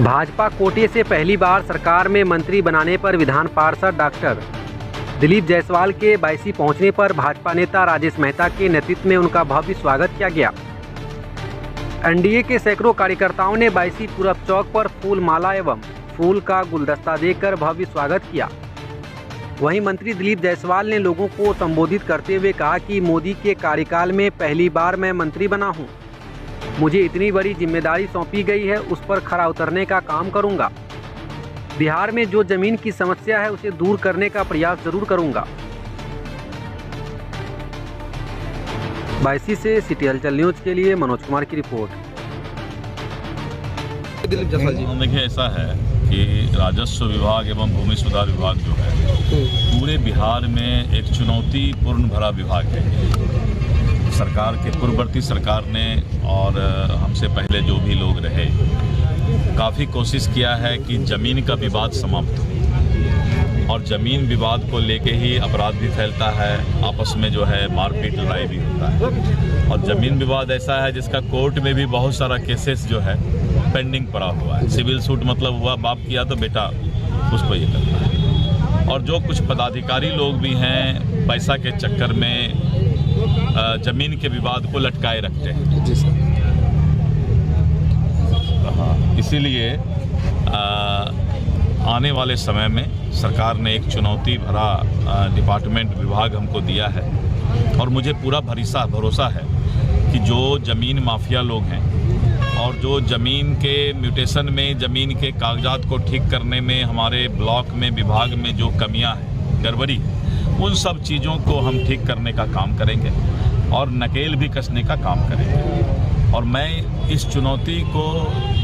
भाजपा कोटे से पहली बार सरकार में मंत्री बनाने पर विधान पार्षद डॉक्टर दिलीप जायसवाल के बायसी पहुंचने पर भाजपा नेता राजेश मेहता के नेतृत्व में उनका भव्य स्वागत किया गया। एनडीए के सैकड़ों कार्यकर्ताओं ने बायसी पूरब चौक पर फूल माला एवं फूल का गुलदस्ता देकर भव्य स्वागत किया। वहीं मंत्री दिलीप जायसवाल ने लोगों को संबोधित करते हुए कहा कि मोदी के कार्यकाल में पहली बार मैं मंत्री बना हूं। मुझे इतनी बड़ी जिम्मेदारी सौंपी गई है, उस पर खरा उतरने का काम करूंगा। बिहार में जो जमीन की समस्या है उसे दूर करने का प्रयास जरूर करूंगा। बायसी से सिटी हलचल न्यूज के लिए मनोज कुमार की रिपोर्ट। दिलीप जायसवाल जी, देखिए ऐसा है कि राजस्व विभाग एवं भूमि सुधार विभाग जो है पूरे बिहार में एक चुनौतीपूर्ण भरा विभाग है। सरकार के पूर्ववर्ती सरकार ने और हमसे पहले जो भी लोग रहे काफ़ी कोशिश किया है कि ज़मीन का विवाद समाप्त हो, और ज़मीन विवाद को लेके ही अपराध भी फैलता है, आपस में जो है मारपीट लड़ाई भी होता है। और ज़मीन विवाद ऐसा है जिसका कोर्ट में भी बहुत सारा केसेस जो है पेंडिंग पड़ा हुआ है। सिविल सूट मतलब हुआ बाप किया तो बेटा उसको ये करता है। और जो कुछ पदाधिकारी लोग भी हैं पैसा के चक्कर में ज़मीन के विवाद को लटकाए रखते हैं। जी सर। हाँ, इसीलिए आने वाले समय में सरकार ने एक चुनौती भरा डिपार्टमेंट विभाग हमको दिया है, और मुझे पूरा भरोसा है कि जो ज़मीन माफिया लोग हैं और जो ज़मीन के म्यूटेशन में ज़मीन के कागजात को ठीक करने में हमारे ब्लॉक में विभाग में जो कमियां हैं, गड़बड़ी है, उन सब चीज़ों को हम ठीक करने का काम करेंगे और नकेल भी कसने का काम करेंगे। और मैं इस चुनौती को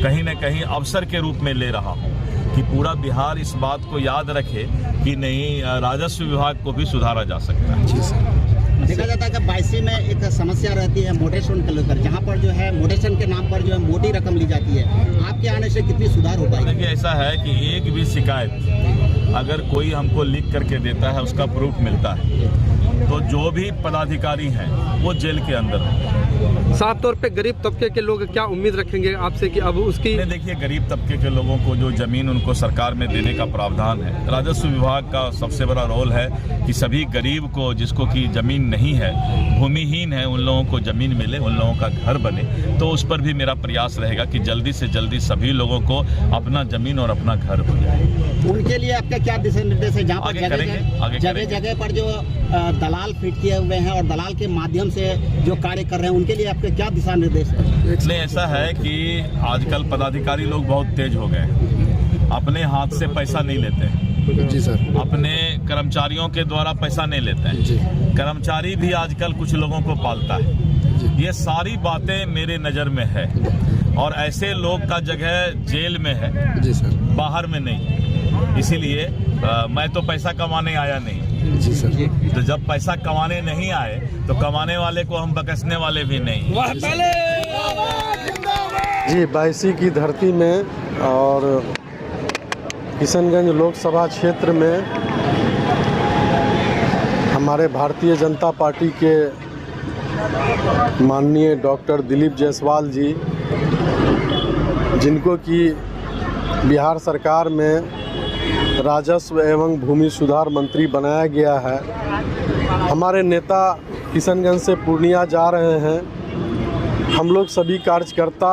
कहीं न कहीं अवसर के रूप में ले रहा हूं कि पूरा बिहार इस बात को याद रखे कि नहीं, राजस्व विभाग को भी सुधारा जा सकता है। जी सर। देखा जाता है कि बायसी में एक समस्या रहती है मोटेशन को लेकर, जहाँ पर जो है मोटेशन के नाम पर जो है मोटी रकम ली जाती है। आपके आने से कितनी सुधार हो पाएगा? देखिए ऐसा है कि एक भी शिकायत अगर कोई हमको लिख करके देता है, उसका प्रूफ मिलता है, तो जो भी पदाधिकारी हैं वो जेल के अंदर हैं। साफ तौर पे गरीब तबके के लोग क्या उम्मीद रखेंगे आपसे कि अब उसकी? देखिए गरीब तबके के लोगों को जो जमीन उनको सरकार में देने का प्रावधान है, राजस्व विभाग का सबसे बड़ा रोल है कि सभी गरीब को, जिसको कि जमीन नहीं है, भूमिहीन है, उन लोगों को जमीन मिले, उन लोगों का घर बने। तो उस पर भी मेरा प्रयास रहेगा कि जल्दी से जल्दी सभी लोगों को अपना जमीन और अपना घर हो जाए। उनके लिए आपका क्या दिशा निर्देश है? जहाँ पर जगह जगह पर जो दलाल फिट किए हुए हैं और दलाल के माध्यम से जो कार्य कर रहे हैं, उनके लिए आपके क्या दिशा निर्देश है? नहीं, ऐसा है कि आजकल पदाधिकारी लोग बहुत तेज हो गए, अपने हाथ से पैसा नहीं लेते हैं। जी सर। अपने कर्मचारियों के द्वारा पैसा नहीं लेते हैं। जी। कर्मचारी भी आजकल कुछ लोगों को पालता है। ये सारी बातें मेरे नज़र में है, और ऐसे लोग का जगह जेल में है। जी सर। बाहर में नहीं। इसीलिए मैं तो पैसा कमाने आया नहीं। जी सर। तो जब पैसा कमाने नहीं आए तो कमाने वाले को हम बकसने वाले भी नहीं। जी, बायसी की धरती में और किशनगंज लोकसभा क्षेत्र में हमारे भारतीय जनता पार्टी के माननीय डॉक्टर दिलीप जायसवाल जी, जिनको कि बिहार सरकार में राजस्व एवं भूमि सुधार मंत्री बनाया गया है। हमारे नेता किशनगंज से पूर्णिया जा रहे हैं। हम लोग सभी कार्यकर्ता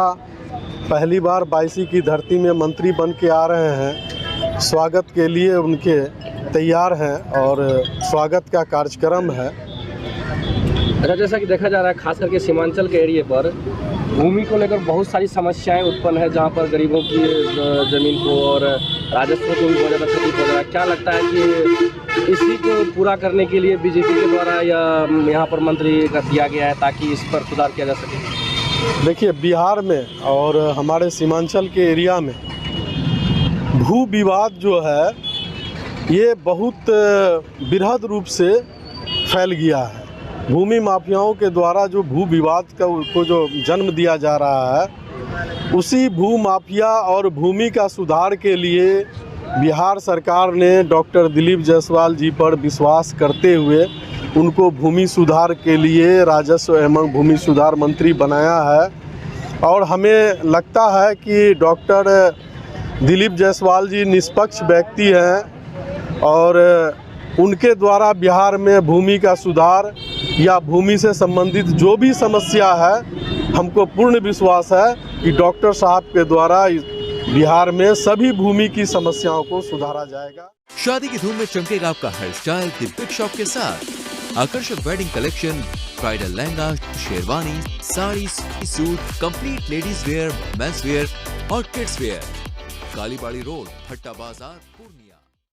पहली बार बायसी की धरती में मंत्री बन के आ रहे हैं। स्वागत के लिए उनके तैयार हैं और स्वागत का कार्यक्रम है। जैसा कि देखा जा रहा है, खास करके सीमांचल के एरिया पर भूमि को लेकर बहुत सारी समस्याएं उत्पन्न है, जहां पर गरीबों की ज़मीन को और राजस्व को भी बहुत ज़्यादा क्षति पहुँच रहा है। क्या लगता है कि इसी को पूरा करने के लिए बीजेपी के द्वारा या यहाँ पर मंत्री कर दिया गया है ताकि इस पर सुधार किया जा सके? देखिए, बिहार में और हमारे सीमांचल के एरिया में भू विवाद जो है ये बहुत बृहद रूप से फैल गया है। भूमि माफियाओं के द्वारा जो भू विवाद को जो जन्म दिया जा रहा है, उसी भू माफिया और भूमि का सुधार के लिए बिहार सरकार ने डॉक्टर दिलीप जायसवाल जी पर विश्वास करते हुए उनको भूमि सुधार के लिए राजस्व एवं भूमि सुधार मंत्री बनाया है। और हमें लगता है कि डॉक्टर दिलीप जायसवाल जी निष्पक्ष व्यक्ति हैं और उनके द्वारा बिहार में भूमि का सुधार या भूमि से संबंधित जो भी समस्या है, हमको पूर्ण विश्वास है कि डॉक्टर साहब के द्वारा बिहार में सभी भूमि की समस्याओं को सुधारा जाएगा। शादी की धूम में चमकेगा आपका hairstyle the big shop के साथ। आकर्षक wedding collection, bridal lehenga, sherwani, sari, suit, complete ladies wear, men's wear और kids wear. Kalibari road, Bhatta Bazar, Purnia.